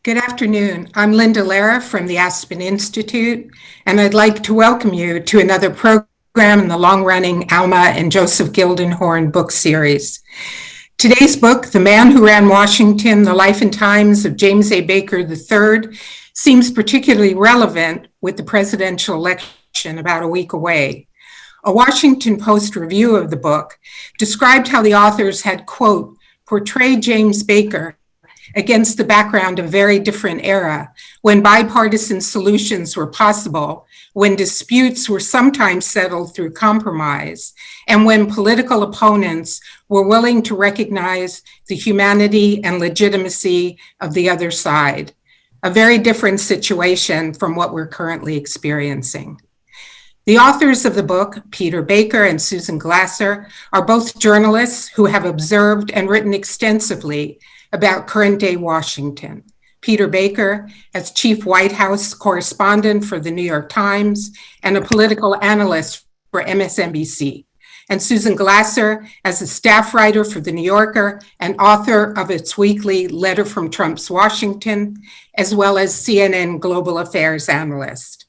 Good afternoon. I'm Linda Lara from the Aspen Institute, and I'd like to welcome you to another program in the long-running Alma and Joseph Gildenhorn book series. Today's book, The Man Who Ran Washington, The Life and Times of James A. Baker III, seems particularly relevant with the presidential election about a week away. A Washington Post review of the book described how the authors had, quote, portrayed James Baker against the background of a very different era, when bipartisan solutions were possible, when disputes were sometimes settled through compromise, and when political opponents were willing to recognize the humanity and legitimacy of the other side. A very different situation from what we're currently experiencing. The authors of the book, Peter Baker and Susan Glasser, are both journalists who have observed and written extensively about current day Washington. Peter Baker as chief White House correspondent for the New York Times and a political analyst for MSNBC. And Susan Glasser as a staff writer for The New Yorker and author of its weekly Letter from Trump's Washington, as well as CNN Global Affairs analyst.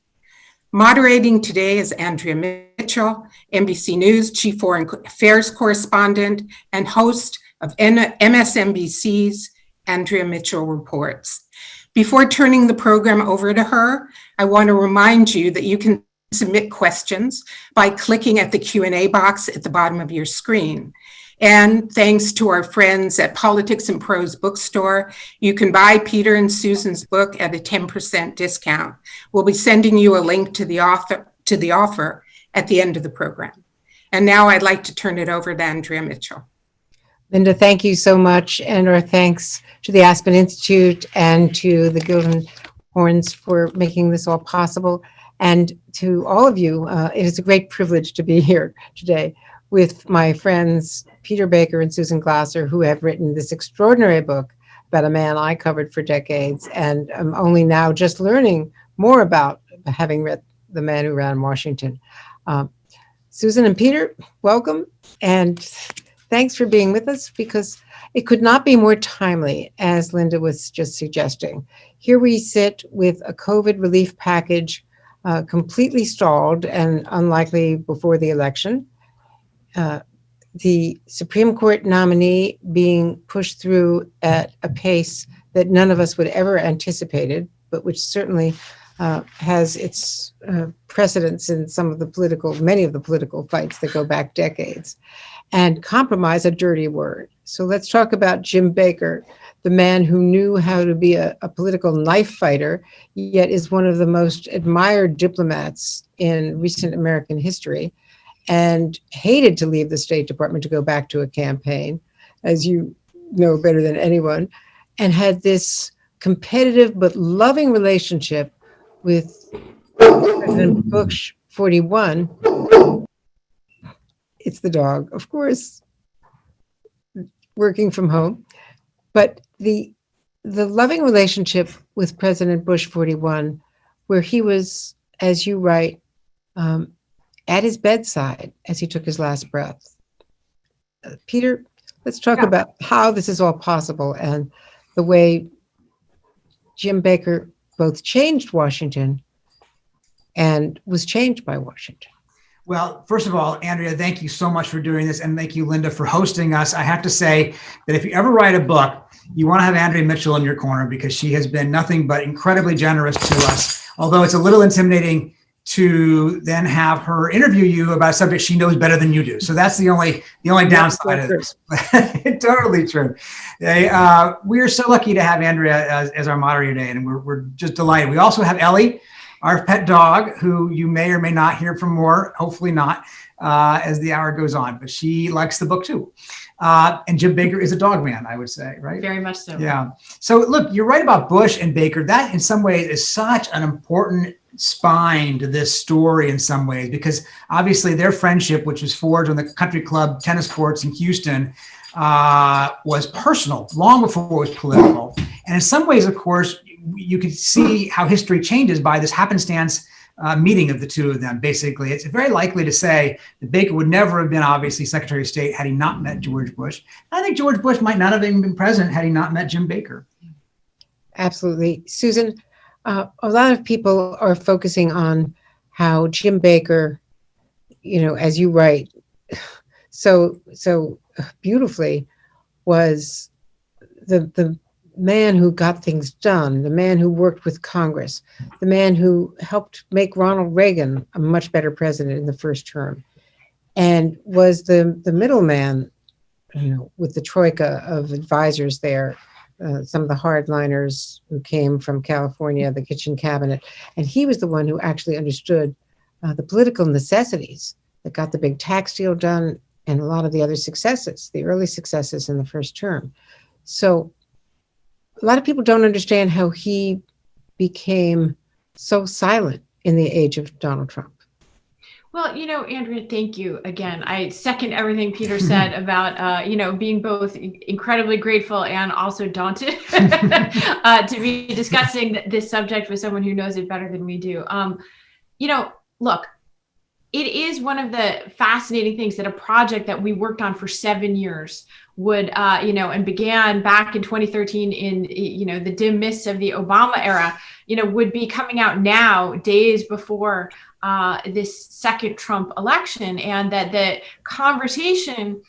Moderating today is Andrea Mitchell, NBC News chief foreign affairs correspondent and host of MSNBC's Andrea Mitchell Reports. Before turning the program over to her, I want to remind you that you can submit questions by clicking at the Q&A box at the bottom of your screen. And thanks to our friends at Politics and Prose Bookstore, you can buy Peter and Susan's book at a 10% discount. We'll be sending you a link to the offer at the end of the program. And now I'd like to turn it over to Andrea Mitchell. Linda, thank you so much, and our thanks to the Aspen Institute and to the Gildenhorns for making this all possible. And to all of you, it is a great privilege to be here today with my friends Peter Baker and Susan Glasser, who have written this extraordinary book about a man I covered for decades, and I'm only now just learning more about having read The Man Who Ran Washington. Susan and Peter, welcome, and thanks for being with us, because it could not be more timely, as Linda was just suggesting. Here we sit with a COVID relief package completely stalled and unlikely before the election. The Supreme Court nominee being pushed through at a pace that none of us would ever anticipated, but which certainly has its precedence in many of the political fights that go back decades. And compromise, a dirty word. So let's talk about Jim Baker, the man who knew how to be a political knife fighter, yet is one of the most admired diplomats in recent American history, and hated to leave the State Department to go back to a campaign, as you know better than anyone, and had this competitive but loving relationship with President Bush 41. It's the dog, of course, working from home. But the loving relationship with President Bush 41, where he was, as you write, at his bedside as he took his last breath. Peter, let's talk about how this is all possible and the way Jim Baker both changed Washington and was changed by Washington. Well, first of all, Andrea, thank you so much for doing this. And thank you, Linda, for hosting us. I have to say that if you ever write a book, you want to have Andrea Mitchell in your corner, because she has been nothing but incredibly generous to us. Although it's a little intimidating to then have her interview you about a subject she knows better than you do. So that's the only downside of this. Totally true. We are so lucky to have Andrea as our moderator today, and we're just delighted. We also have Ellie, our pet dog, who you may or may not hear from more, hopefully not, as the hour goes on, but she likes the book too. And Jim Baker is a dog man, I would say, right? Very much so. Yeah. So look, you're right about Bush and Baker. That in some ways is such an important spine to this story in some ways, because obviously their friendship, which was forged on the country club tennis courts in Houston, was personal long before it was political. And in some ways, of course, you can see how history changes by this happenstance meeting of the two of them. Basically, it's very likely to say that Baker would never have been obviously Secretary of State had he not met George Bush. I think George Bush might not have even been president had he not met Jim Baker. Absolutely. Susan, a lot of people are focusing on how Jim Baker, as you write so beautifully, was the man who got things done, the man who worked with Congress, the man who helped make Ronald Reagan a much better president in the first term, and was the middleman, with the troika of advisors there, some of the hardliners who came from California, the kitchen cabinet. And he was the one who actually understood the political necessities that got the big tax deal done and a lot of the other successes, the early successes in the first term. So a lot of people don't understand how he became so silent in the age of Donald Trump. Well, Andrea, thank you again. I second everything Peter said about, being both incredibly grateful and also daunted to be discussing this subject with someone who knows it better than we do. Look, it is one of the fascinating things that a project that we worked on for 7 years would, and began back in 2013 in, the dim mists of the Obama era, would be coming out now, days before this second Trump election, and that the conversation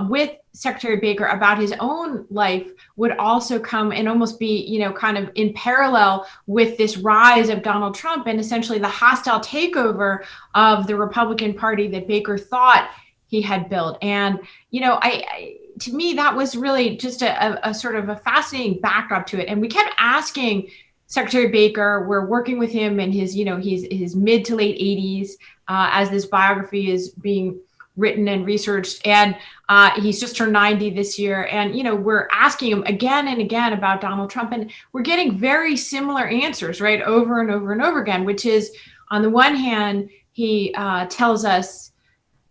with Secretary Baker about his own life would also come and almost be, kind of in parallel with this rise of Donald Trump and essentially the hostile takeover of the Republican Party that Baker thought he had built. And, to me, that was really just a sort of a fascinating backdrop to it. And we kept asking Secretary Baker, we're working with him in his, his mid to late 80s as this biography is being written and researched. And he's just turned 90 this year. And, we're asking him again and again about Donald Trump. And we're getting very similar answers, right, over and over and over again, which is, on the one hand, he tells us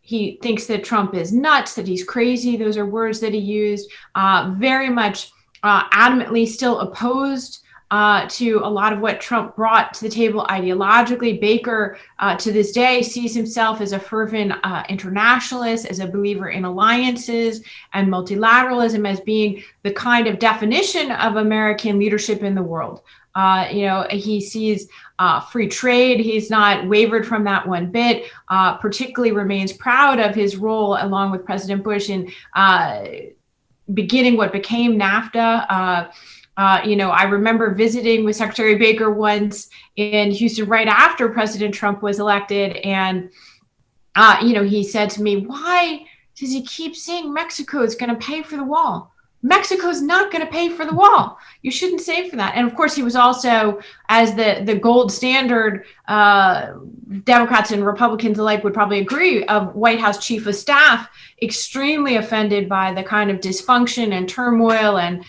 he thinks that Trump is nuts, that he's crazy. Those are words that he used, very much adamantly still opposed to a lot of what Trump brought to the table ideologically. Baker, to this day, sees himself as a fervent internationalist, as a believer in alliances and multilateralism as being the kind of definition of American leadership in the world. He sees free trade. He's not wavered from that one bit, particularly remains proud of his role along with President Bush in beginning what became NAFTA. I remember visiting with Secretary Baker once in Houston right after President Trump was elected. And, he said to me, why does he keep saying Mexico is going to pay for the wall? Mexico's not going to pay for the wall. You shouldn't say for that. And of course, he was also, as the gold standard, Democrats and Republicans alike would probably agree, of White House chief of staff, extremely offended by the kind of dysfunction and turmoil and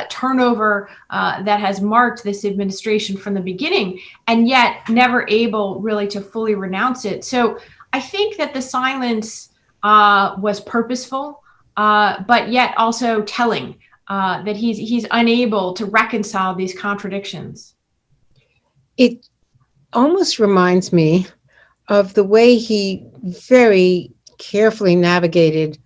turnover that has marked this administration from the beginning, and yet never able really to fully renounce it. So I think that the silence was purposeful. But yet also telling that he's unable to reconcile these contradictions. It almost reminds me of the way he very carefully navigated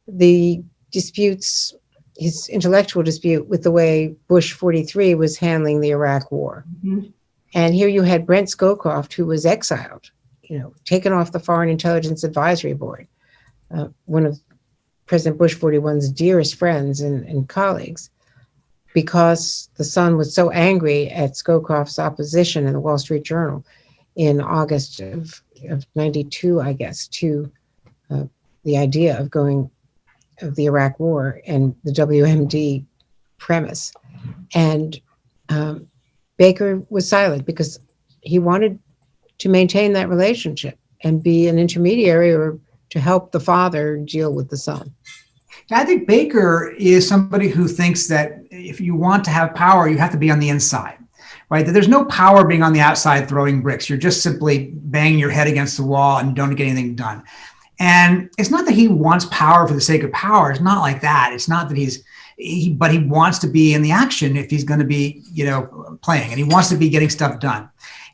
the disputes, his intellectual dispute with the way Bush 43 was handling the Iraq War. Mm-hmm. And here you had Brent Scowcroft, who was exiled, taken off the Foreign Intelligence Advisory Board, one of President Bush 41's dearest friends and colleagues, because the Sun was so angry at Scowcroft's opposition in the Wall Street Journal in August of 92, I guess, to the idea of the Iraq War and the WMD premise. And Baker was silent because he wanted to maintain that relationship and be an intermediary or to help the father deal with the son. I think Baker is somebody who thinks that if you want to have power, you have to be on the inside, right? That there's no power being on the outside throwing bricks. You're just simply banging your head against the wall and don't get anything done. And it's not that he wants power for the sake of power. It's not like that. It's not that but he wants to be in the action if he's going to be, playing, and he wants to be getting stuff done.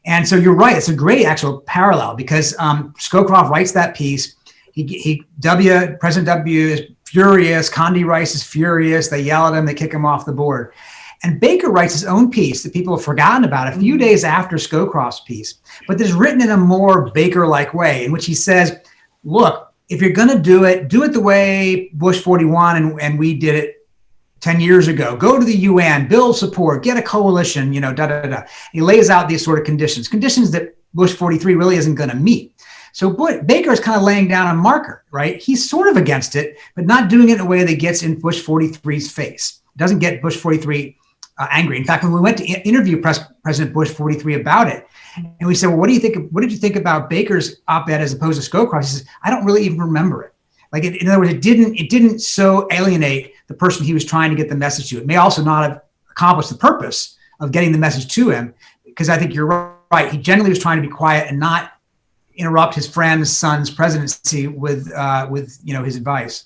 And so you're right. It's a great actual parallel because Scowcroft writes that piece. President W is furious. Condi Rice is furious. They yell at him. They kick him off the board. And Baker writes his own piece that people have forgotten about a few days after Scowcroft's piece, but it's written in a more Baker-like way, in which he says, look, if you're going to do it the way Bush 41 and we did it 10 years ago. Go to the UN, build support, get a coalition, He lays out these sort of conditions that Bush 43 really isn't going to meet. So Baker is kind of laying down a marker, right? He's sort of against it, but not doing it in a way that gets in Bush 43's face. It doesn't get Bush 43 angry. In fact, when we went to interview President Bush 43 about it, and we said, well, what do you think? What did you think about Baker's op-ed as opposed to Scowcroft? He says, I don't really even remember it. Like, in other words, it didn't so alienate the person he was trying to get the message to. It may also not have accomplished the purpose of getting the message to him, because I think you're right. He generally was trying to be quiet and not interrupt his friend's son's presidency with his advice.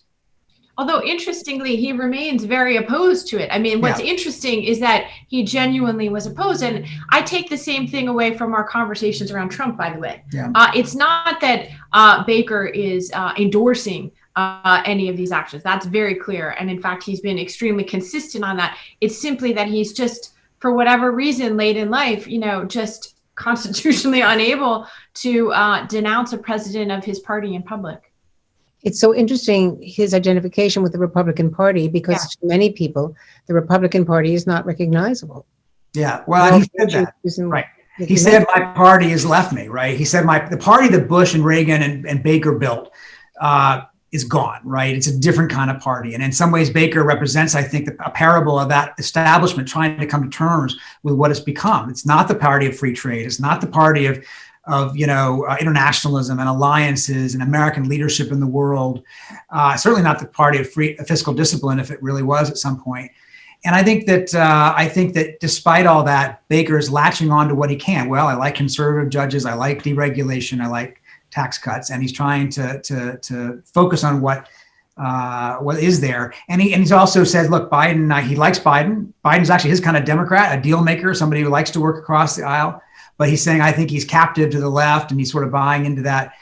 Although, interestingly, he remains very opposed to it. I mean, what's interesting is that he genuinely was opposed. And I take the same thing away from our conversations around Trump, by the way. Yeah. It's not that Baker is endorsing any of these actions. That's very clear. And in fact, he's been extremely consistent on that. It's simply that he's just, for whatever reason, late in life, just constitutionally unable to denounce a president of his party in public. It's so interesting, his identification with the Republican Party, because to many people, the Republican Party is not recognizable. Yeah, well, he said that. Right. He said, my party has left me, right? He said, the party that Bush and Reagan and Baker built is gone, right? It's a different kind of party. And in some ways, Baker represents, I think, a parable of that establishment trying to come to terms with what it's become. It's not the party of free trade. It's not the party of internationalism and alliances and American leadership in the world. Certainly not the party of fiscal discipline, if it really was at some point. And I think that despite all that, Baker is latching on to what he can. Well, I like conservative judges. I like deregulation. I like tax cuts. And he's trying to focus on what is there. And he's also said, look, Biden, he likes Biden. Biden's actually his kind of Democrat, a deal maker, somebody who likes to work across the aisle. But he's saying, I think he's captive to the left, and he's sort of buying into that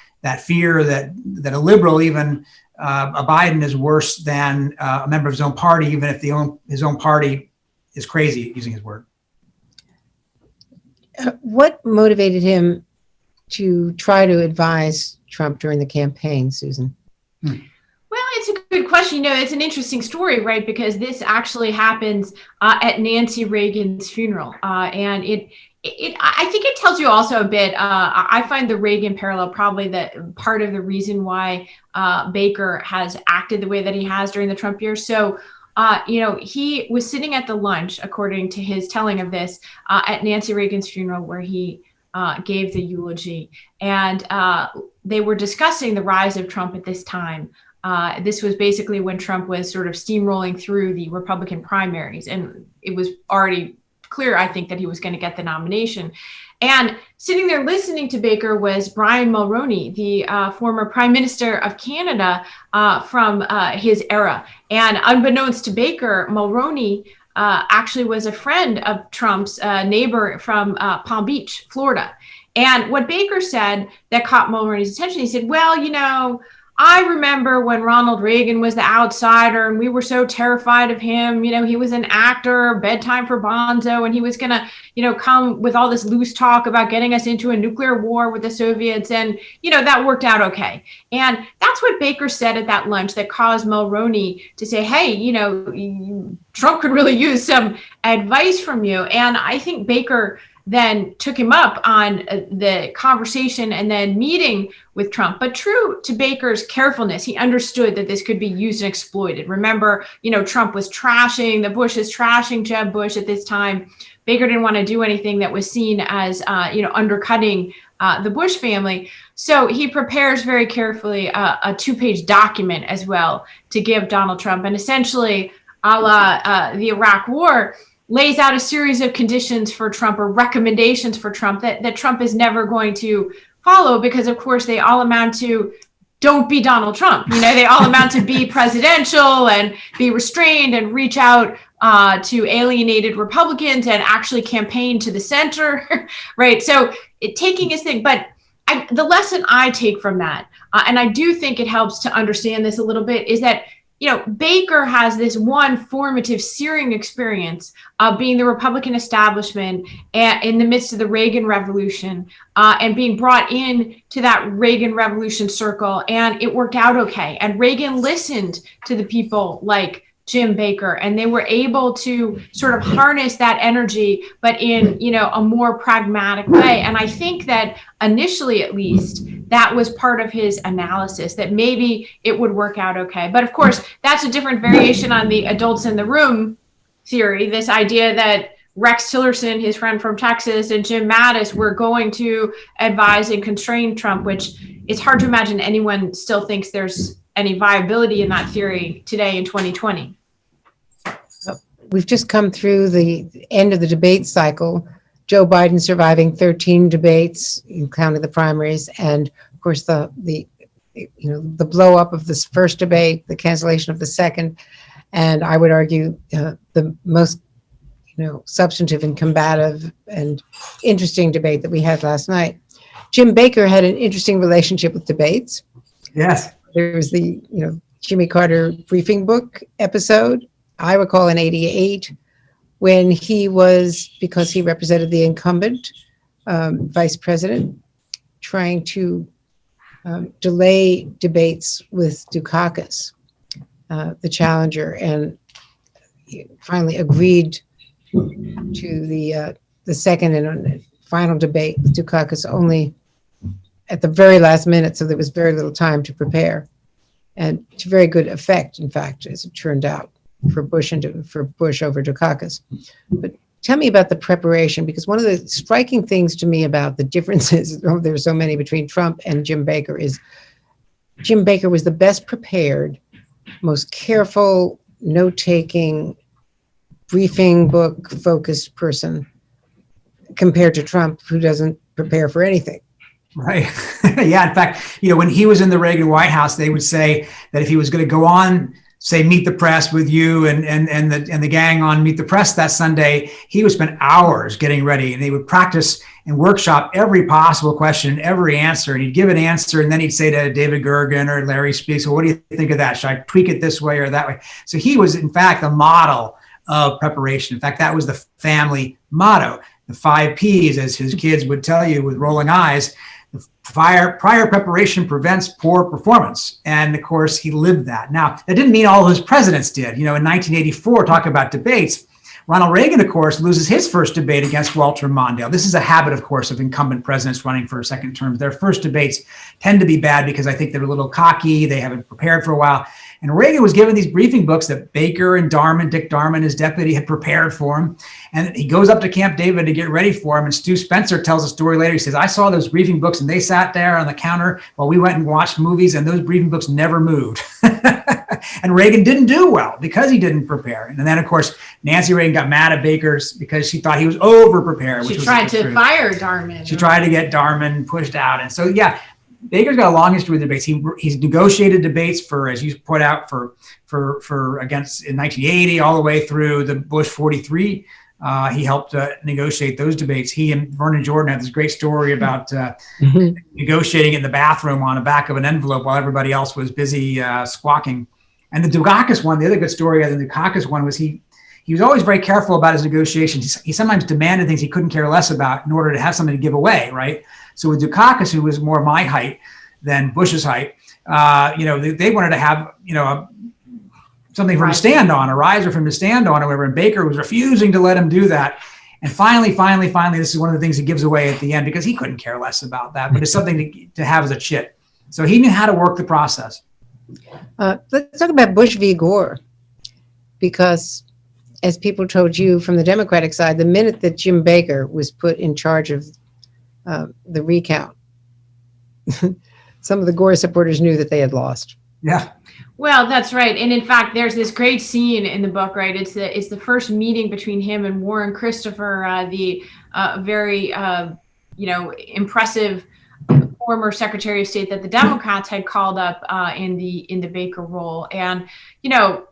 fear that a liberal, even a Biden, is worse than a member of his own party, even if his own party is crazy, using his word. What motivated him to try to advise Trump during the campaign, Susan? Well, it's a good question. It's an interesting story, right? Because this actually happens at Nancy Reagan's funeral, and I think it tells you also a bit. I find the Reagan parallel probably the part of the reason why Baker has acted the way that he has during the Trump years. So, he was sitting at the lunch, according to his telling of this, at Nancy Reagan's funeral, where he gave the eulogy, and they were discussing the rise of Trump at this time. This was basically when Trump was sort of steamrolling through the Republican primaries, and it was already clear, I think, that he was going to get the nomination. And sitting there listening to Baker was Brian Mulroney, the former Prime Minister of Canada from his era. And unbeknownst to Baker, Mulroney actually was a friend of Trump's neighbor from Palm Beach, Florida. And what Baker said that caught Mulroney's attention, he said, well, I remember when Ronald Reagan was the outsider and we were so terrified of him. He was an actor, bedtime for Bonzo, and he was going to, come with all this loose talk about getting us into a nuclear war with the Soviets. And, that worked out okay. And that's what Baker said at that lunch that caused Mulroney to say, hey, Trump could really use some advice from you. And I think Baker then took him up on the conversation and then meeting with Trump. But true to Baker's carefulness, he understood that this could be used and exploited. Remember, Trump was trashing, the Bushes trashing Jeb Bush at this time. Baker didn't want to do anything that was seen as, undercutting the Bush family. So he prepares very carefully a 2-page document as well to give Donald Trump. And essentially, a la the Iraq War, lays out a series of conditions for Trump, or recommendations for Trump that Trump is never going to follow, because of course they all amount to don't be Donald Trump. They all amount to be presidential and be restrained and reach out to alienated Republicans and actually campaign to the center, right? So taking his thing, but the lesson I take from that, and I do think it helps to understand this a little bit, is that Baker has this one formative, searing experience of being the Republican establishment in the midst of the Reagan Revolution and being brought in to that Reagan Revolution circle. And it worked out okay. And Reagan listened to the people like Jim Baker, and they were able to sort of harness that energy, but in, a more pragmatic way. And I think that initially, at least, that was part of his analysis, that maybe it would work out okay. But of course, that's a different variation on the adults in the room theory, this idea that Rex Tillerson, his friend from Texas, and Jim Mattis were going to advise and constrain Trump, which it's hard to imagine anyone still thinks there's any viability in that theory today in 2020. We've just come through the end of the debate cycle. Joe Biden surviving 13 debates, including the primaries, and of course the blow up of this first debate, the cancellation of the second, and I would argue the most substantive and combative and interesting debate that we had last night. Jim Baker had an interesting relationship with debates. Yes. There was the Jimmy Carter briefing book episode. I recall in '88 when he was, because he represented the incumbent vice president, trying to delay debates with Dukakis, the challenger, and he finally agreed to the second and final debate with Dukakis only at the very last minute, so there was very little time to prepare, and to very good effect, in fact, as it turned out, for Bush over Dukakis. But tell me about the preparation, because one of the striking things to me about the differences, there are so many between Trump and Jim Baker, is Jim Baker was the best prepared, most careful, note-taking, briefing book focused person compared to Trump, who doesn't prepare for anything. Right. Yeah. In fact, when he was in the Reagan White House, they would say that if he was going to go on, say, Meet the Press with you and the gang on Meet the Press that Sunday, he would spend hours getting ready, and they would practice and workshop every possible question, every answer. And he'd give an answer, and then he'd say to David Gergen or Larry Speaks, well, what do you think of that? Should I tweak it this way or that way? So he was, in fact, a model of preparation. In fact, that was the family motto, the 5 Ps, as his kids would tell you with rolling eyes. Prior preparation prevents poor performance. And of course, he lived that. Now, that didn't mean all his presidents did. In 1984, talk about debates, Ronald Reagan, of course, loses his first debate against Walter Mondale. This is a habit, of course, of incumbent presidents running for a second term. Their first debates tend to be bad because I think they're a little cocky. They haven't prepared for a while. And Reagan was given these briefing books that Baker and Dick Darman, his deputy, had prepared for him. And he goes up to Camp David to get ready for him. And Stu Spencer tells a story later. He says, I saw those briefing books and they sat there on the counter while we went and watched movies, and those briefing books never moved. And Reagan didn't do well because he didn't prepare. And then, of course, Nancy Reagan got mad at Baker because she thought he was over-prepared. She tried to fire Darman. She tried to get Darman pushed out. And so, yeah, Baker's got a long history with debates. He's negotiated debates for, as you put out, for against in 1980 all the way through the Bush 43. He helped negotiate those debates. He and Vernon Jordan had this great story about negotiating in the bathroom on the back of an envelope while everybody else was busy squawking. And the Dukakis one, the other good story of the Dukakis one was he was always very careful about his negotiations. He sometimes demanded things he couldn't care less about in order to have something to give away, right? So with Dukakis, who was more my height than Bush's height, they wanted to have, something for him to stand on, a riser for him to stand on, or whatever. And Baker was refusing to let him do that. And finally, this is one of the things he gives away at the end because he couldn't care less about that, but it's something to have as a chit. So he knew how to work the process. Let's talk about Bush v. Gore, because as people told you from the Democratic side, the minute that Jim Baker was put in charge of the recount, some of the Gore supporters knew that they had lost. Yeah. Well, that's right. And in fact, there's this great scene in the book, right? It's the first meeting between him and Warren Christopher, the very, impressive former Secretary of State that the Democrats had called up in the Baker role. And,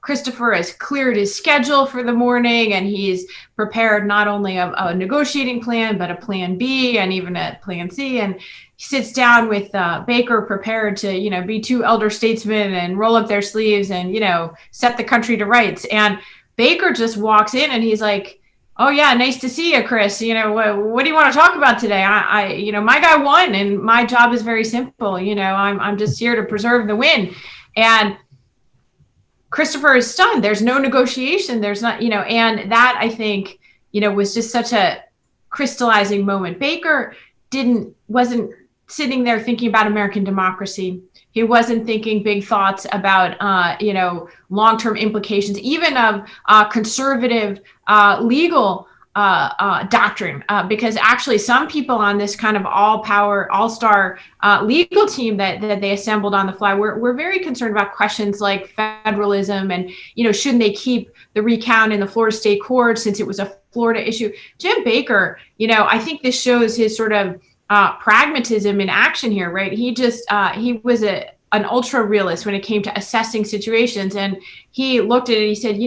Christopher has cleared his schedule for the morning, and he's prepared not only a negotiating plan, but a plan B and even a plan C. And he sits down with Baker prepared to, be two elder statesmen and roll up their sleeves and, set the country to rights. And Baker just walks in and he's like, "Oh yeah, nice to see you, Chris. What do you want to talk about today? I my guy won, and my job is very simple. I'm just here to preserve the win." And Christopher is stunned. There's no negotiation. There's not, and that I think, was just such a crystallizing moment. Baker wasn't sitting there thinking about American democracy. He wasn't thinking big thoughts about, long-term implications, even of conservative legal doctrine, because actually some people on this kind of all-star legal team that they assembled on the fly were very concerned about questions like federalism and, shouldn't they keep the recount in the Florida state court since it was a Florida issue. Jim Baker, I think this shows his sort of pragmatism in action here, right? He was an ultra realist when it came to assessing situations. And he looked at it, he said,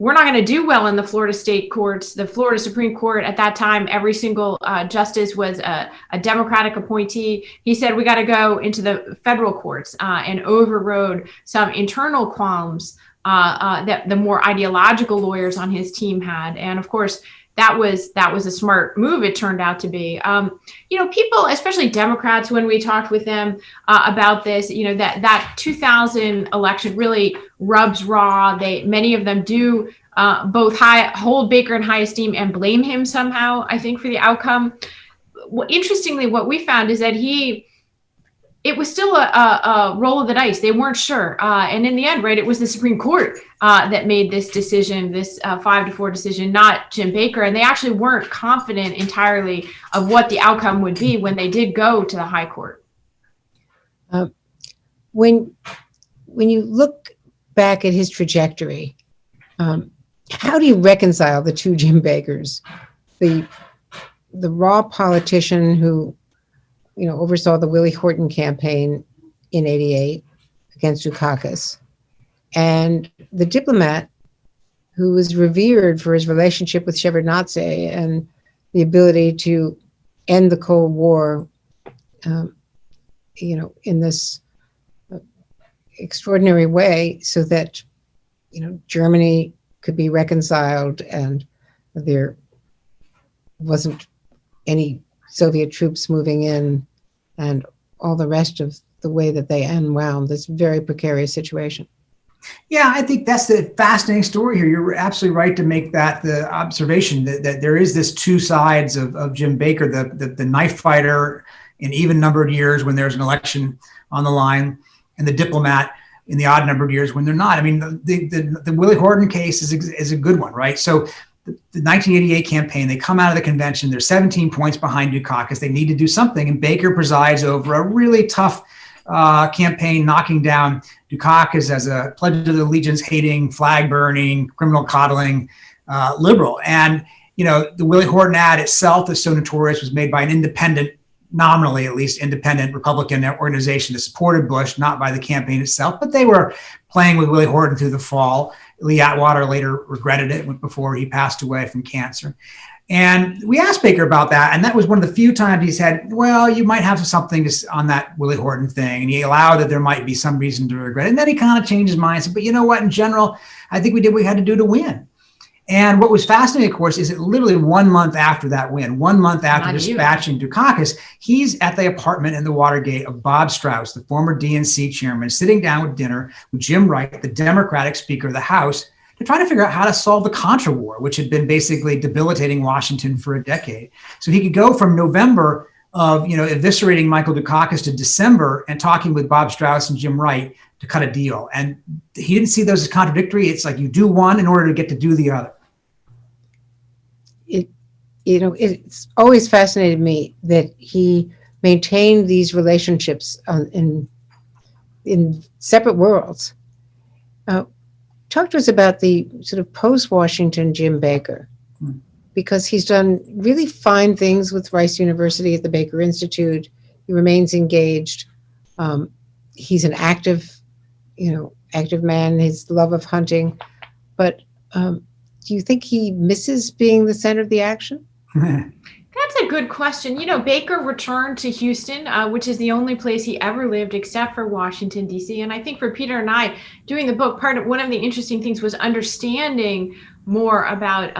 we're not going to do well in the Florida state courts. The Florida Supreme Court at that time, every single justice was a Democratic appointee. He said, we got to go into the federal courts and overrode some internal qualms that the more ideological lawyers on his team had. And of course, that was a smart move, it turned out to be. People, especially Democrats, when we talked with them about this, that 2000 election really rubs raw. Many of them do both hold Baker in high esteem and blame him somehow, I think, for the outcome. Interestingly, what we found is that it was still a roll of the dice. They weren't sure. And in the end, right, it was the Supreme Court that made this decision, this 5-4 decision, not Jim Baker. And they actually weren't confident entirely of what the outcome would be when they did go to the high court. When you look back at his trajectory, how do you reconcile the two Jim Bakers? The raw politician who oversaw the Willie Horton campaign in '88 against Dukakis, and the diplomat who was revered for his relationship with Shevardnadze and the ability to end the Cold War, in this extraordinary way, so that Germany could be reconciled and there wasn't any Soviet troops moving in, and all the rest of the way that they unwound this very precarious situation. Yeah, I think that's the fascinating story here. You're absolutely right to make that the observation that there is this two sides of Jim Baker, the knife fighter in even numbered years when there's an election on the line, and the diplomat in the odd numbered years when they're not. I mean, the Willie Horton case is a good one, right? So the 1988 campaign, they come out of the convention, they're 17 points behind Dukakis. They need to do something. And Baker presides over a really tough campaign, knocking down Dukakis as a Pledge of Allegiance hating, flag burning, criminal coddling liberal. And, the Willie Horton ad itself is so notorious, was made by an independent, nominally at least independent Republican organization that supported Bush, not by the campaign itself, but they were playing with Willie Horton through the fall. Lee Atwater later regretted it before he passed away from cancer. And we asked Baker about that. And that was one of the few times he said, well, you might have something on that Willie Horton thing. And he allowed that there might be some reason to regret it. And then he kind of changed his mind and said, but you know what, in general, I think we did what we had to do to win. And what was fascinating, of course, is that literally 1 month after that win, 1 month after dispatching Dukakis, he's at the apartment in the Watergate of Bob Strauss, the former DNC chairman, sitting down with dinner with Jim Wright, the Democratic Speaker of the House, to try to figure out how to solve the Contra War, which had been basically debilitating Washington for a decade. So he could go from November of eviscerating Michael Dukakis to December and talking with Bob Strauss and Jim Wright to cut a deal. And he didn't see those as contradictory. It's like you do one in order to get to do the other. It's always fascinated me that he maintained these relationships in separate worlds. Talk to us about the sort of post-Washington Jim Baker, because he's done really fine things with Rice University at the Baker Institute. He remains engaged. He's an active man, his love of hunting. But do you think he misses being the center of the action? That's a good question. Baker returned to Houston, which is the only place he ever lived except for Washington, D.C. And I think for Peter and I doing the book, one of the interesting things was understanding more about,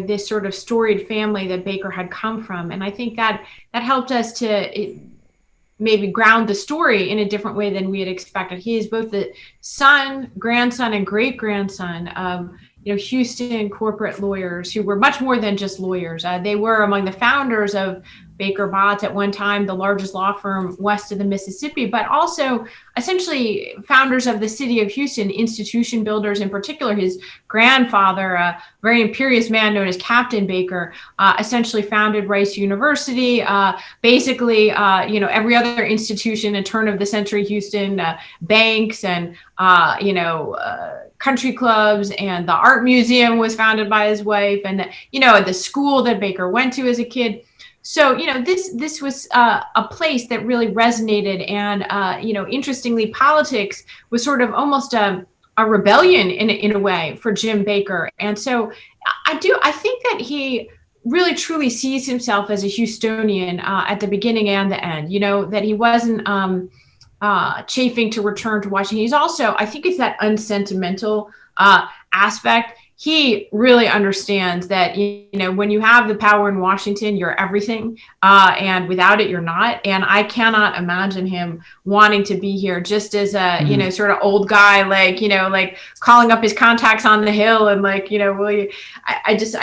this sort of storied family that Baker had come from. And I think that helped us to maybe ground the story in a different way than we had expected. He is both the son, grandson, and great-grandson of Houston corporate lawyers who were much more than just lawyers. They were among the founders of Baker Botts, at one time the largest law firm west of the Mississippi, but also essentially founders of the city of Houston, institution builders. In particular, his grandfather, a very imperious man known as Captain Baker, essentially founded Rice University. Basically, every other institution in turn of the century Houston, banks and country clubs, and the art museum was founded by his wife, and the school that Baker went to as a kid. So this was a place that really resonated, and interestingly, politics was sort of almost a rebellion in a way for Jim Baker. And so I think that he really truly sees himself as a Houstonian at the beginning and the end. That he wasn't chafing to return to Washington. He's also, I think it's that unsentimental aspect. He really understands that, when you have the power in Washington, you're everything. And without it, you're not. And I cannot imagine him wanting to be here just as a, sort of old guy, like calling up his contacts on the Hill and I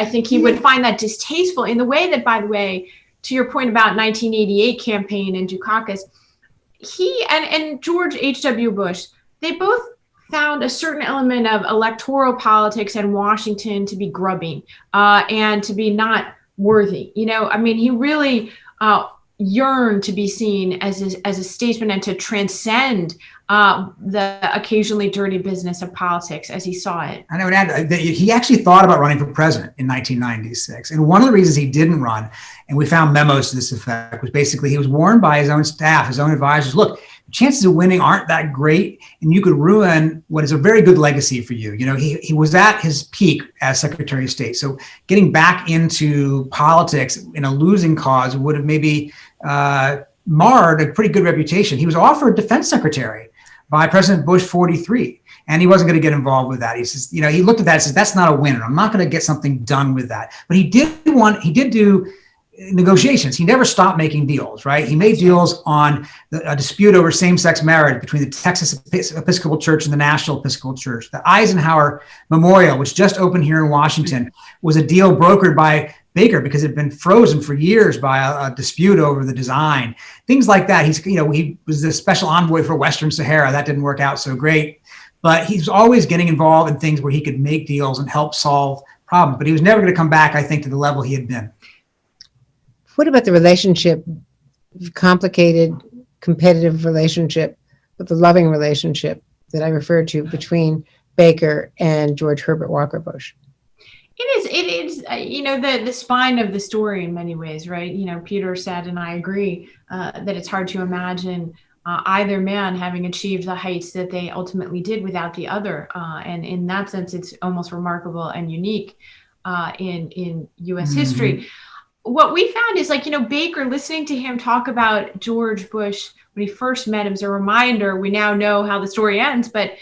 think he would find that distasteful in the way that, by the way, to your point about 1988 campaign in Dukakis, he and George H.W. Bush, they both found a certain element of electoral politics in Washington to be grubbing and to be not worthy. He really yearned to be seen as a statesman and to transcend the occasionally dirty business of politics as he saw it. I know, and he actually thought about running for president in 1996. And one of the reasons he didn't run, and we found memos to this effect, was basically he was warned by his own staff, his own advisors, look, chances of winning aren't that great, and you could ruin what is a very good legacy for you. He was at his peak as Secretary of State. So getting back into politics in a losing cause would have maybe marred a pretty good reputation. He was offered defense secretary by President Bush 43, and he wasn't going to get involved with that. He says, he looked at that and says, that's not a winner. I'm not going to get something done with that. But he did do negotiations. He never stopped making deals, right? He made deals on a dispute over same-sex marriage between the Texas Episcopal Church and the National Episcopal Church. The Eisenhower Memorial, which just opened here in Washington, was a deal brokered by Baker because it had been frozen for years by a dispute over the design. Things like that. He was the special envoy for Western Sahara. That didn't work out so great. But he's always getting involved in things where he could make deals and help solve problems. But he was never going to come back, I think, to the level he had been. What about the relationship, complicated, competitive relationship, but the loving relationship that I referred to between Baker and George Herbert Walker Bush? It is, the spine of the story in many ways, right? Peter said, and I agree, that it's hard to imagine either man having achieved the heights that they ultimately did without the other. And in that sense, it's almost remarkable and unique in U.S. history. What we found is Baker, listening to him talk about George Bush when he first met him, as a reminder, we now know how the story ends, but,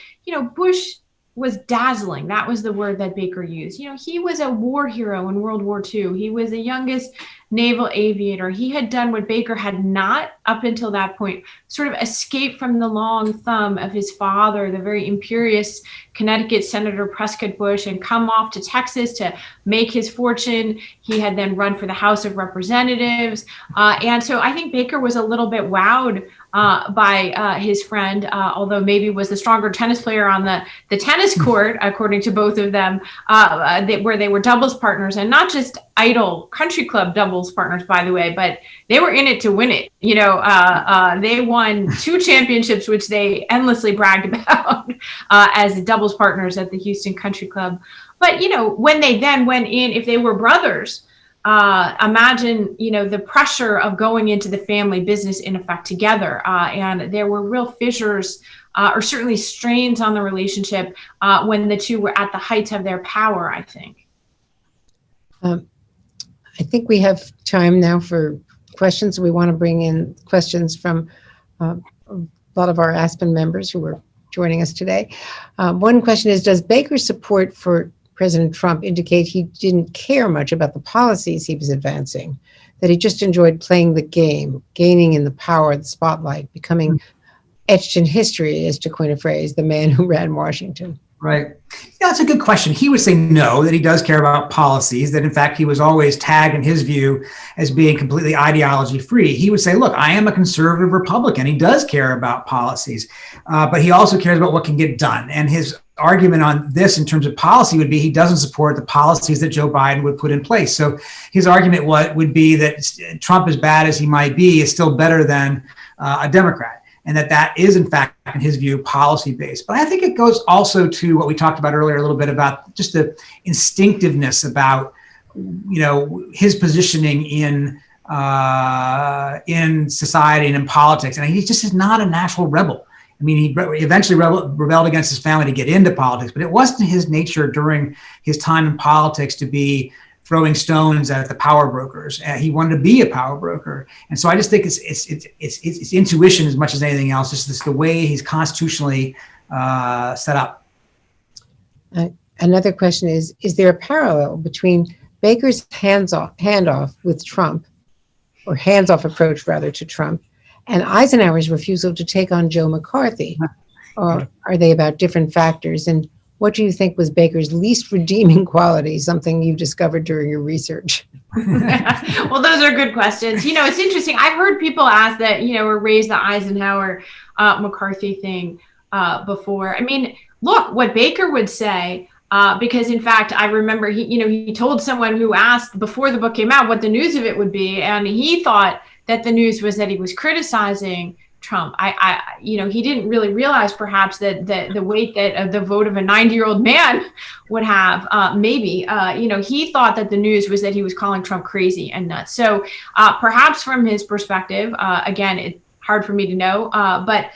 Bush was dazzling. That was the word that Baker used. He was a war hero in World War II. He was the youngest naval aviator. He had done what Baker had not up until that point, sort of escaped from the long thumb of his father, the very imperious Connecticut Senator Prescott Bush, and come off to Texas to make his fortune. He had then run for the House of Representatives. And so I think Baker was a little bit wowed by his friend, although maybe was the stronger tennis player on the tennis court, according to both of them, where they were doubles partners, and not just idle country club doubles partners, by the way, but they were in it to win it. They won 2 championships, which they endlessly bragged about as doubles partners at the Houston Country Club. But, when they then went in, if they were brothers, imagine, the pressure of going into the family business in effect together. And there were real fissures or certainly strains on the relationship when the two were at the height of their power, I think. I think we have time now for questions. We want to bring in questions from a lot of our Aspen members who are joining us today. One question is, does Baker's support for President Trump indicate he didn't care much about the policies he was advancing, that he just enjoyed playing the game, gaining in the power, the spotlight, becoming etched in history, as to coin a phrase, the man who ran Washington? Right. Yeah, that's a good question. He would say no, that he does care about policies, that in fact he was always tagged in his view as being completely ideology free. He would say, look, I am a conservative Republican. He does care about policies, but he also cares about what can get done. And his argument on this in terms of policy would be he doesn't support the policies that Joe Biden would put in place. So his argument would be that Trump, as bad as he might be, is still better than a Democrat. And that is, in fact, in his view, policy-based. But I think it goes also to what we talked about earlier a little bit about just the instinctiveness about, his positioning in society and in politics. And he just is not a natural rebel. I mean, he eventually rebelled against his family to get into politics, but it wasn't his nature during his time in politics to be throwing stones at the power brokers. He wanted to be a power broker. And so I just think it's intuition as much as anything else. It's the way he's constitutionally set up. Another question is there a parallel between Baker's handoff with Trump, or hands-off approach rather to Trump, and Eisenhower's refusal to take on Joe McCarthy? Or are they about different factors? And what do you think was Baker's least redeeming quality, something you discovered during your research? Well, those are good questions. It's interesting. I've heard people ask that, or raise the Eisenhower McCarthy thing before. I mean, look, what Baker would say, because in fact, I remember he told someone who asked before the book came out what the news of it would be. And he thought that the news was that he was criticizing Trump. He didn't really realize perhaps that the weight that the vote of a 90-year-old man would have, he thought that the news was that he was calling Trump crazy and nuts. So perhaps from his perspective, again, it's hard for me to know, but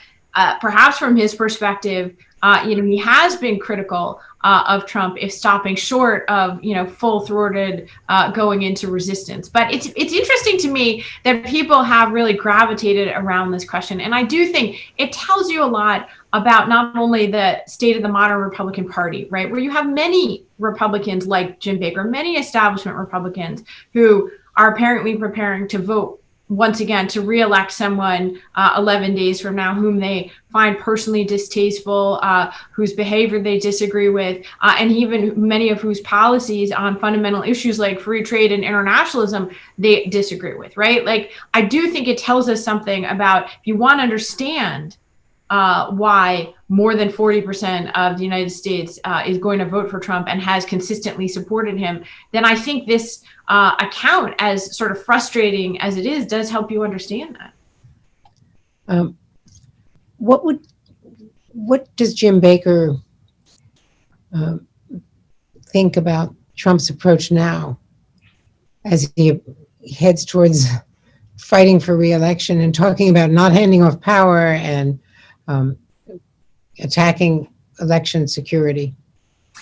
perhaps from his perspective, he has been critical of Trump if stopping short of, full-throated going into resistance. But it's interesting to me that people have really gravitated around this question. And I do think it tells you a lot about not only the state of the modern Republican Party, right, where you have many Republicans like Jim Baker, many establishment Republicans who are apparently preparing to vote once again to reelect someone 11 days from now whom they find personally distasteful, whose behavior they disagree with, and even many of whose policies on fundamental issues like free trade and internationalism they disagree with, right? Like, I do think it tells us something about, if you want to understand why more than 40% of the United States is going to vote for Trump and has consistently supported him, then I think this account, as sort of frustrating as it is, does help you understand that. What does Jim Baker think about Trump's approach now as he heads towards fighting for re-election and talking about not handing off power and attacking election security?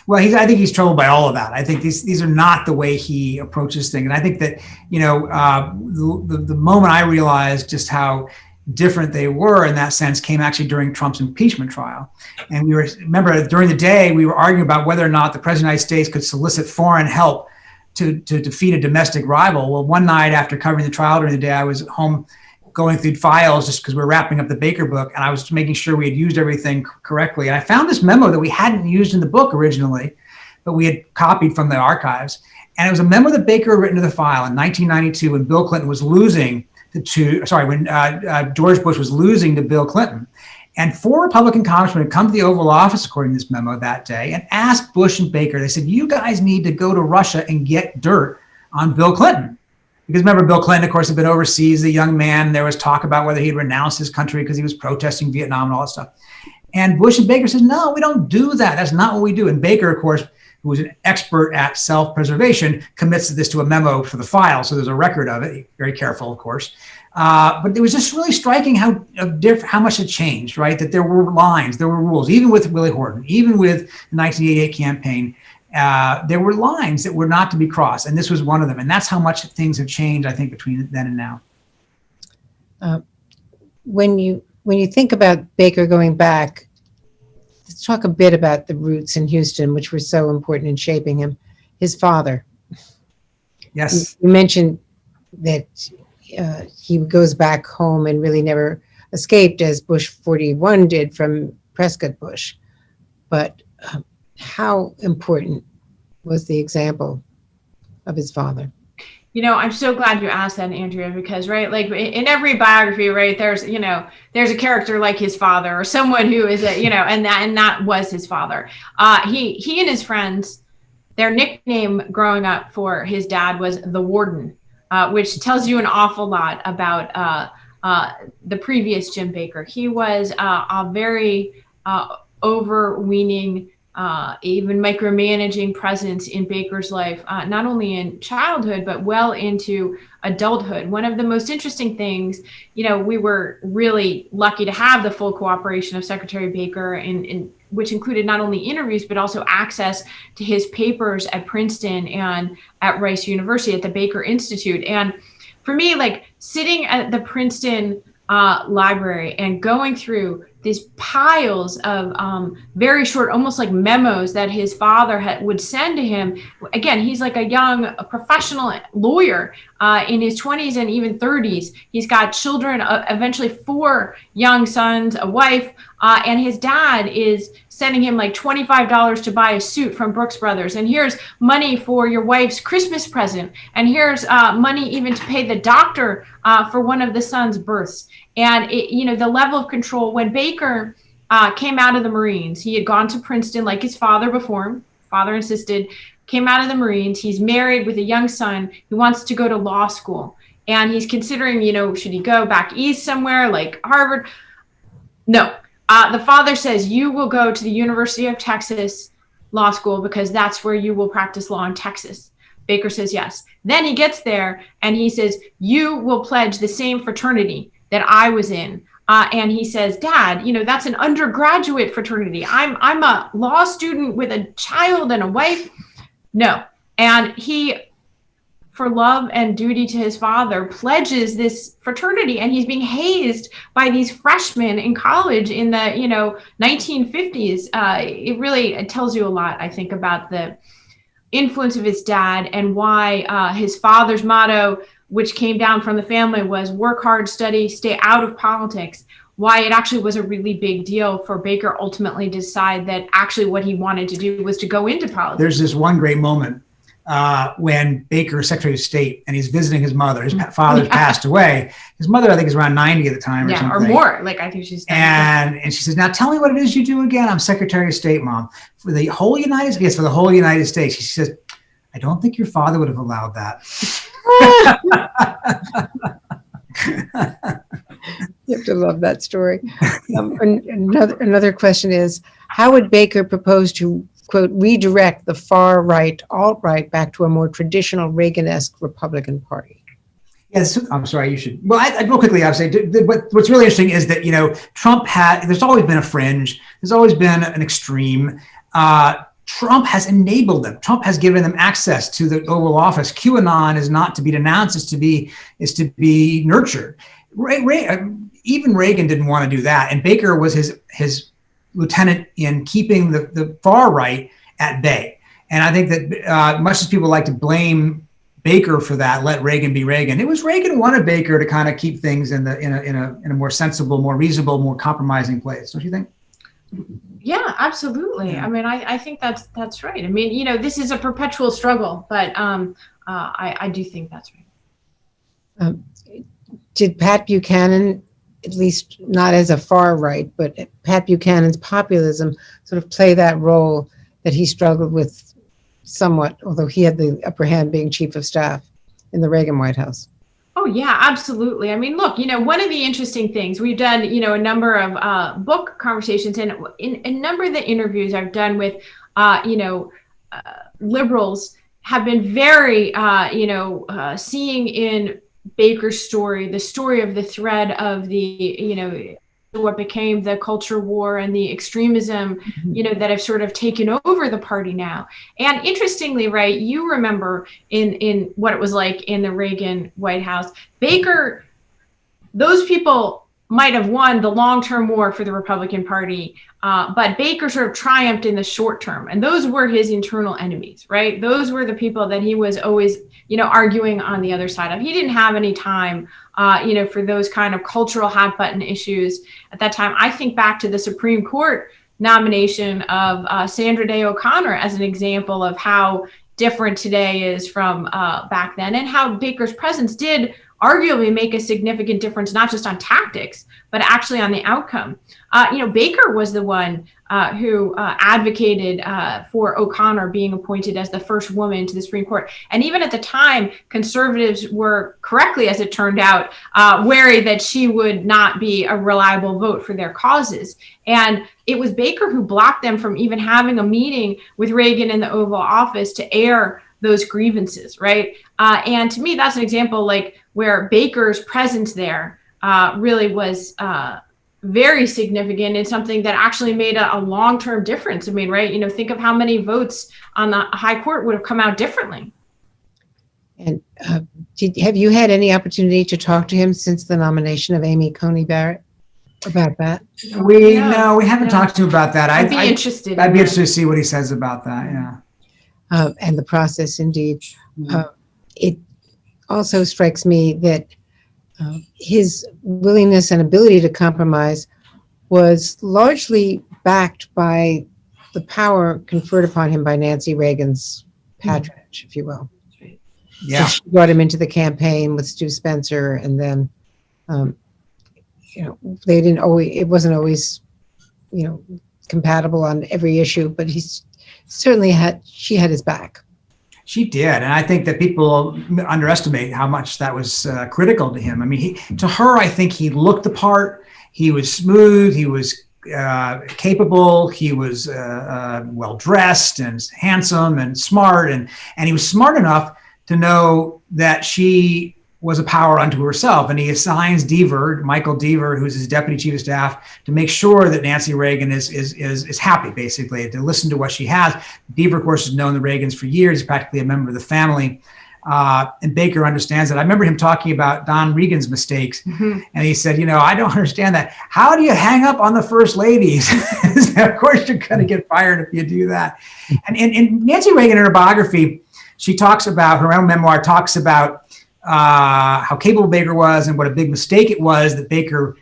Well, I think he's troubled by all of that. I think these are not the way he approaches things. And I think that, the moment I realized just how different they were in that sense came actually during Trump's impeachment trial. And remember, during the day, we were arguing about whether or not the President of the United States could solicit foreign help to defeat a domestic rival. Well, one night after covering the trial during the day, I was at home going through files just because we're wrapping up the Baker book, and I was making sure we had used everything correctly. And I found this memo that we hadn't used in the book originally, but we had copied from the archives. And it was a memo that Baker had written to the file in 1992 when Bill Clinton was losing when George Bush was losing to Bill Clinton. And 4 Republican congressmen had come to the Oval Office, according to this memo that day, and asked Bush and Baker, they said, you guys need to go to Russia and get dirt on Bill Clinton. Because remember, Bill Clinton, of course, had been overseas, a young man. There was talk about whether he'd renounce his country because he was protesting Vietnam and all that stuff. And Bush and Baker said, no, we don't do that. That's not what we do. And Baker, of course, who was an expert at self-preservation, commits this to a memo for the file. So there's a record of it, very careful, of course. But it was just really striking how much it changed, right? That there were lines, there were rules, even with Willie Horton, even with the 1988 campaign, there were lines that were not to be crossed. And this was one of them. And that's how much things have changed, I think, between then and now. When you think about Baker going back, let's talk a bit about the roots in Houston, which were so important in shaping him. His father. Yes. You mentioned that he goes back home and really never escaped, as Bush 41 did from Prescott Bush. But how important was the example of his father? I'm so glad you asked that, Andrea, because, right, like in every biography, right, there's a character like his father or someone who is and that was his father. He and his friends, their nickname growing up for his dad was the Warden, which tells you an awful lot about the previous Jim Baker. He was a very overweening, even micromanaging presence in Baker's life, not only in childhood, but well into adulthood. One of the most interesting things, we were really lucky to have the full cooperation of Secretary Baker, which included not only interviews, but also access to his papers at Princeton and at Rice University at the Baker Institute. And for me, like sitting at the Princeton library and going through these piles of very short, almost like memos that his father would send to him. Again, he's like a professional lawyer in his 20s and even 30s. He's got children, eventually 4 young sons, a wife, and his dad is sending him like $25 to buy a suit from Brooks Brothers. And here's money for your wife's Christmas present. And here's money even to pay the doctor for one of the son's births. And the level of control when Baker came out of the Marines, he had gone to Princeton like his father before him. Father insisted, came out of the Marines. He's married with a young son who wants to go to law school. And he's considering, should he go back east somewhere like Harvard? No. The father says, you will go to the University of Texas Law School because that's where you will practice law in Texas. Baker says yes. Then he gets there and he says, you will pledge the same fraternity that I was in. And he says, Dad, that's an undergraduate fraternity. I'm a law student with a child and a wife. No. And he, for love and duty to his father, pledges this fraternity, and he's being hazed by these freshmen in college in the 1950s. It tells you a lot, I think, about the influence of his dad and why his father's motto, which came down from the family, was work hard, study, stay out of politics. Why it actually was a really big deal for Baker ultimately to decide that actually what he wanted to do was to go into politics. There's this one great moment when Baker is Secretary of State and he's visiting his mother. His father's passed away. His mother, I think, is around 90 at the time or something. Or more. Like, I think she's 90. And she says, now tell me what it is you do again. I'm Secretary of State, Mom. For the whole United States? Yes, for the whole United States. She says, I don't think your father would have allowed that. You have to love that story. Another question is, how would Baker propose to, quote, redirect the far right, alt-right back to a more traditional Reagan-esque Republican Party? Yes, I'm sorry, you should. Well, real quickly, I would say, what's really interesting is that, there's always been a fringe. There's always been an extreme. Trump has enabled them. Trump has given them access to the Oval Office. QAnon is not to be denounced; is to be nurtured. Even Reagan didn't want to do that, and Baker was his lieutenant in keeping the far right at bay. And I think that much as people like to blame Baker for that, let Reagan be Reagan, it was Reagan wanted Baker to kind of keep things in a more sensible, more reasonable, more compromising place. Don't you think? Yeah, absolutely. Yeah. I mean, I think that's right. I mean, this is a perpetual struggle, but I do think that's right. Did Pat Buchanan, at least not as a far right, but Pat Buchanan's populism sort of play that role that he struggled with somewhat, although he had the upper hand being chief of staff in the Reagan White House? Oh, yeah, absolutely. I mean, look, one of the interesting things we've done, a number of book conversations, and in a number of the interviews I've done with, liberals have been very, seeing in Baker's story, the story of the thread of the, what became the culture war and the extremism, that have sort of taken over the party now. And interestingly, right, you remember in what it was like in the Reagan White House, Baker, those people might have won the long-term war for the Republican Party, but Baker sort of triumphed in the short term. And those were his internal enemies, right? Those were the people that he was always, arguing on the other side of. He didn't have any time, for those kind of cultural hot button issues at that time. I think back to the Supreme Court nomination of Sandra Day O'Connor as an example of how different today is from back then, and how Baker's presence did arguably make a significant difference, not just on tactics, but actually on the outcome. Baker was the one who advocated for O'Connor being appointed as the first woman to the Supreme Court. And even at the time, conservatives were correctly, as it turned out, wary that she would not be a reliable vote for their causes. And it was Baker who blocked them from even having a meeting with Reagan in the Oval Office to air those grievances, right? And to me, that's an example where Baker's presence there really was very significant and something that actually made a long-term difference. I mean, right? Think of how many votes on the high court would have come out differently. And have you had any opportunity to talk to him since the nomination of Amy Coney Barrett about that? We haven't talked to him about that. I'd be interested. I'd be interested to see what he says about that. Yeah. And the process, indeed. It also strikes me that his willingness and ability to compromise was largely backed by the power conferred upon him by Nancy Reagan's patronage, if you will. Yeah. So she brought him into the campaign with Stu Spencer, and then, they didn't always, it wasn't always, compatible on every issue, but she had his back. She did. And I think that people underestimate how much that was critical to him. I mean, to her, I think he looked the part. He was smooth. He was capable. He was well-dressed and handsome and smart. And he was smart enough to know that she was a power unto herself. And he assigns Michael Deaver, who's his deputy chief of staff, to make sure that Nancy Reagan is happy, basically, to listen to what she has. Deaver, of course, has known the Reagans for years. He's practically a member of the family. And Baker understands that. I remember him talking about Don Regan's mistakes. And he said, I don't understand that. How do you hang up on the first ladies? Of course, you're going to get fired if you do that. And Nancy Reagan, in her biography, she talks about, her own memoir talks about how capable Baker was and what a big mistake it was that Baker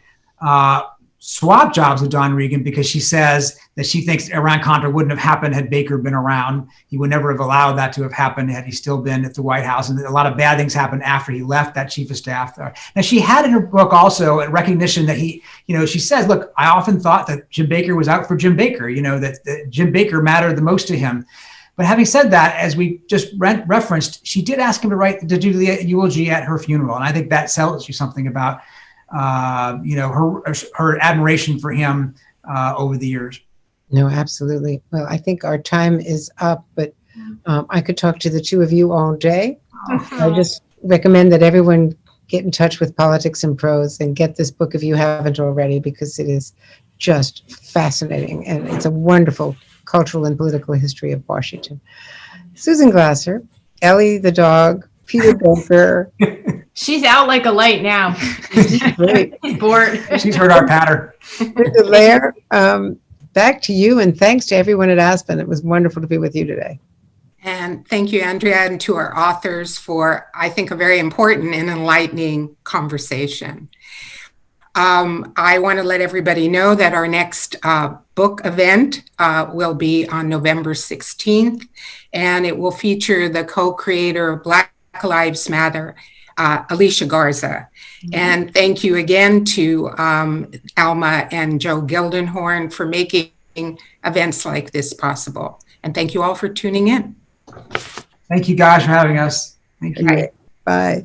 swapped jobs with Don Regan, because she says that she thinks Iran-Contra wouldn't have happened had Baker been around. He would never have allowed that to have happened had he still been at the White House. And a lot of bad things happened after he left that chief of staff. Now, she had in her book also a recognition that she says, look, I often thought that Jim Baker was out for Jim Baker, that Jim Baker mattered the most to him. But having said that, as we just referenced, she did ask him to do the eulogy at her funeral. And I think that tells you something about, her admiration for him over the years. No, absolutely. Well, I think our time is up, but I could talk to the two of you all day. I just recommend that everyone get in touch with Politics and Prose and get this book if you haven't already, because it is just fascinating. And it's a wonderful cultural and political history of Washington. Susan Glasser, Ellie the dog, Peter Baker. She's out like a light now. Great. Bored. She's heard our patter. Linda Lair, back to you, and thanks to everyone at Aspen. It was wonderful to be with you today. And thank you, Andrea, and to our authors for, I think, a very important and enlightening conversation. I want to let everybody know that our next book event will be on November 16th, and it will feature the co-creator of Black Lives Matter, Alicia Garza. And thank you again to Alma and Joe Gildenhorn for making events like this possible. And thank you all for tuning in. Thank you guys for having us. Thank you. Bye.